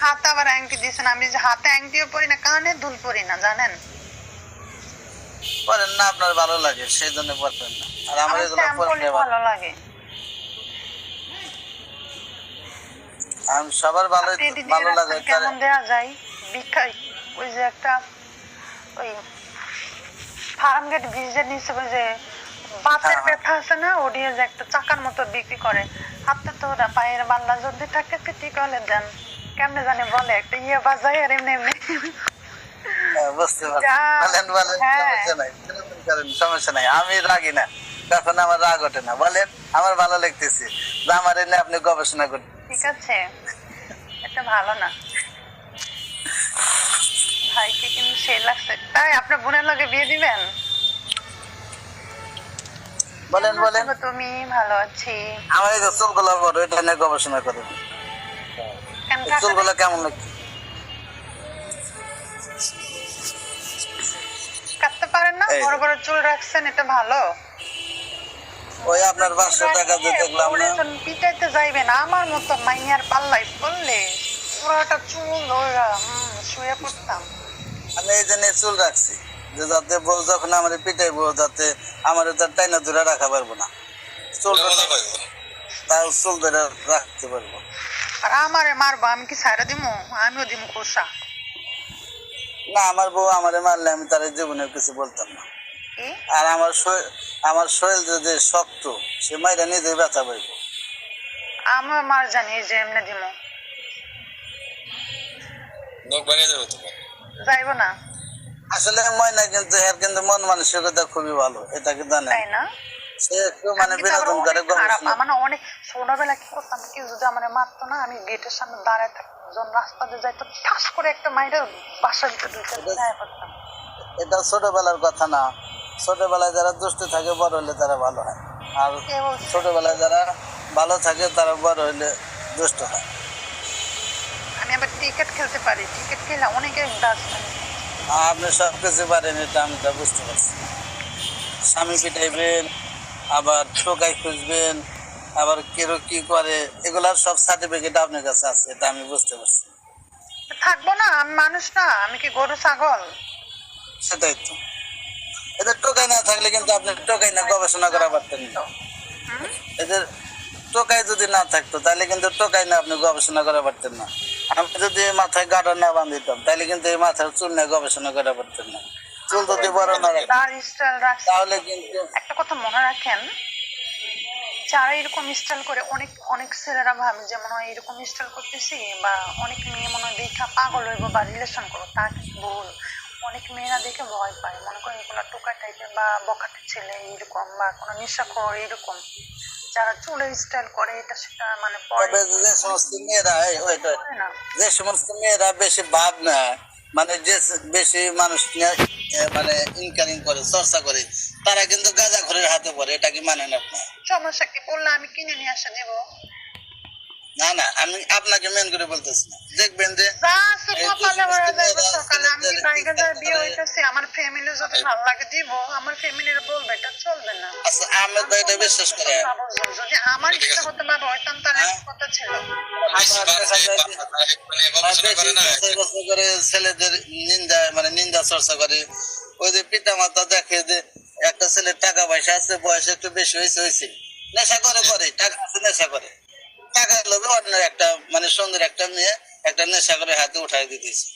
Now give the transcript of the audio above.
হাতে আবার আংটি দিয়েছেন, আমি যে হাতে আংটিও পরি না, কানে দুল পরি না, জানেন? পরেন না, আপনার ভালো লাগে সেই জন্য পরেন না। আর আমার আমার এগুলো পরলে ভালো লাগে। সবার ভালো ভালো লাগে। কেমন দেয়া যায় বিকাই, ওই যে একটা ওই ফার্ম গেট ব্রিজের নিচে ওই যে বাতের ব্যথা আছে না, ওডিয়ে যে একটা চাকার মতো বিক্রি করে, হাতে তো ওরা পায়ের বাল্লা যদি থাকে ঠিক হলে দেন, কেমনে জানি বলে একটা ইয়ে বাজায় আর এমনি এমনি। বুঝতে পারছি, সমস্যা নাই, আমি রাগি না, তখন আমার রাগ ওঠে না। বলেন, আমার ভালো লাগতেছে যে আমার এনে আপনি গবেষণা করতে। ঠিক আছে, এটা ভালো না ভাইকে কিন্তু সে লাগছে। তাই আপনার বোনের লগে বিয়ে দিবেন? বলেন বলেন। তুমি? ভালো আছি। আমার এই চুলগুলো বড়, এটা নিয়ে গবেষণা করেন। চুলগুলো কেমন লাগছে? কাটতে পারেন না? বড় বড় চুল রাখছেন, এটা ভালো। ওই আপনার 500 টাকা দিয়ে দেখলাম না, পিটাইতে যাইবেন আমার মতো মাইয়ার পাল্লাই পড়লে পুরোটা চুল ধরা শুয়ে পড়তাম। আমি এই জন্য চুল রাখছি যে যাতে বউ যখন আমার পিটাইবো যাতে আমার তার টাইনা ধরে রাখা পারবো না, চুল তাও চুল ধরে রাখতে পারবো। আর আমারে মারবো, আমি কি ছাড়া দিমু? আমিও দিমু কোষা। না, আমার বউ আমারে মারলে আমি তার জীবনের কিছু বলতাম না। আর আমার শরীর যে শক্ত, সে মাইরা নিজেই ব্যথা পাইব। আমার মার জানি যে এমনি দিমু, যাইব না। আসলে ময়না কিন্তু এর কিন্তু মন মানসিকতা খুবই ভালো, এটা কি জানেন? তাই না? সে একটু মানে বিনোদন করে। মানে অনেক ছোটবেলা কি করতাম, কেউ যদি আমার মারতো না, আমি গেটের সামনে দাঁড়ায় থাকতাম, যখন রাস্তা দিয়ে যাইতো ঠাস করে একটা মাইরে বাসার ভিতরে ঢুকে পড়তাম। এটা ছোটবেলার কথা না, ছোটবেলায় যারা দুষ্ট থাকে বড় হলে তারা ভালো হয়, আর ছোটবেলায় যারা ভালো থাকে তারা বড় হলে দুষ্ট হয়। আমি আবার ক্রিকেট খেলতে পারি, ক্রিকেট খেলে অনেকে দাস। আপনি সবকিছু পারেন, এটা আমি তা বুঝতে পারছি। স্বামী পিটাইবেন, আবার ঠোকাই খুঁজবেন, আবার কেউ কি করে, এগুলার সব সার্টিফিকেট আপনার কাছে আছে, এটা আমি বুঝতে পারছি। থাকবো না? আমি মানুষ না, আমি কি গরু ছাগল? সেটাই তো, এদের টোকাই না থাকলে কিন্তু আপনি টোকাই না গবেষণা করা পারতেন না। এদের টোকাই যদি না থাকতো তাহলে কিন্তু টোকাই না আপনি গবেষণা করা পারতেন না। আমি যদি মাথায় গাডর না বাঁধিতাম তাহলে কিন্তু এই মাথার চুল নিয়ে গবেষণা করা পারতেন না। চুল যদি বড় না তাহলে কিন্তু একটা কথা মনে রাখেন, যারা এরকম স্টাইল করে, অনেক অনেক ছেলেরা ভাবে যে মনে হয় এরকম স্টাইল করতেছি বা অনেক মেয়ে মনে হয় দেখা পাগল হইব বা রিলেশন করবো, তা কিন্তু ভুল। অনেক মেয়েরা দেখে ভয় পায়, মনে করেন এগুলো টোকা টাইপের বা বখাটে ছেলে এরকম বা কোনো নেশাখোর এরকম, যারা চুলের স্টাইল করে এটা সেটা মানে যে সমস্ত মেয়েরা যে সমস্ত মেয়েরা বেশি ভাব না, মানে যে বেশি মানুষ নিয়ে মানে ইনকারিং করে, চর্চা করে, তারা কিন্তু গাঁজা ঘরের হাতে পড়ে, এটা কি মানেন আপনি? সমস্যা কি? বললে আমি কিনে নিয়ে আসা দেবো? না না, আমি আপনাকে মেন করে বলতেছি না, দেখবেন যে আমার ফ্যামিলি যদি ভালো লাগে দিব, আমার ফ্যামিলির বলবে, এটা চলবে না। আচ্ছা, আহমেদ ভাই এটা বিশ্বাস করে? যদি আমার ইচ্ছা হতে পারে হইতাম তাহলে কথা ছিল। করে ছেলেদের নিন্দা মানে নিন্দা চর্চা করে, ওই যে পিতা মাতা দেখে যে একটা ছেলের টাকা পয়সা আছে, বয়স একটু বেশি হয়েছে, নেশা করে টাকা আছে, নেশা করে, টাকার লোভে অন্য একটা মানে সুন্দর একটা মেয়ে একটা নেশা করে হাতে উঠাই দিতেছে।